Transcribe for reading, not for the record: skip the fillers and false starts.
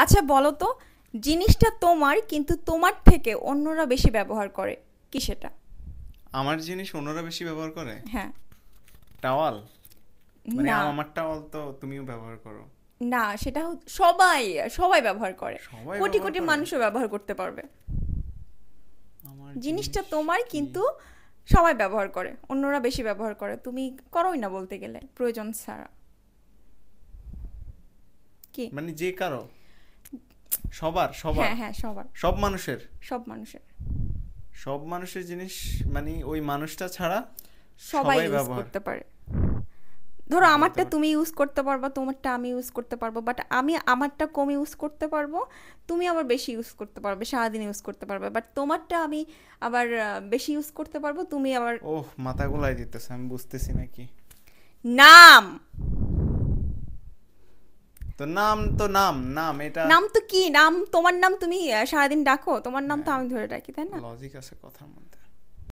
আচ্ছা বলো তো, জিনিসটা তোমার কিন্তু তোমার থেকে অন্যরা বেশি ব্যবহার করে, কি সেটা? আমার জিনিস অন্যরা বেশি ব্যবহার করে? হ্যাঁ। টাওয়াল। মানে না, আমার টাওয়াল তো তুমিও ব্যবহার করো। না, সেটা সবাই সবাই ব্যবহার করে। সবাই কোটি ব্যবহার কোটি করে? মানুষও ব্যবহার করতে পারবে। আমার জিনিসটা জিনিস তোমার কি? কিন্তু সবাই ব্যবহার করে, অন্যরা বেশি ব্যবহার করে, তুমি করোই না বলতে গেলে প্রয়োজন ছাড়া। কি? মানে যে কারো, সবার সবার, হ্যাঁ, হ্যাঁ, সবার। সব মানুষের। সব মানুষের। সব মানুষের জিনিস, মানে ওই মানুষটা ছাড়া সবাই সবাই ইউজ ব্যবহার। করতে পারে। ধরো বলতে আমারটা পার। তুমি ইউজ করতে পারবা, তোমারটা আমি ইউজ করতে পারবো, বাট আমি আমারটা কম ইউজ করতে পারবো, তুমি আবার বেশি ইউজ করতে পারবে, সারাদিন ইউজ করতে পারবে, বাট তোমারটা আমি আবার বেশি ইউজ করতে পারবো, তুমি আবার। ওহ, মাথা গোলাই দিতেছে, আমি বুঝতেছি নাকি। নাম। তো নাম, তো নাম নাম এটা। নাম তো কি, নাম তোমার নাম তুমি সারাদিন ডাকো, তোমার নাম তো হ্যাঁ, আমি ধরে ডাকি, তাই না? লজিক আছে কথার মধ্যে।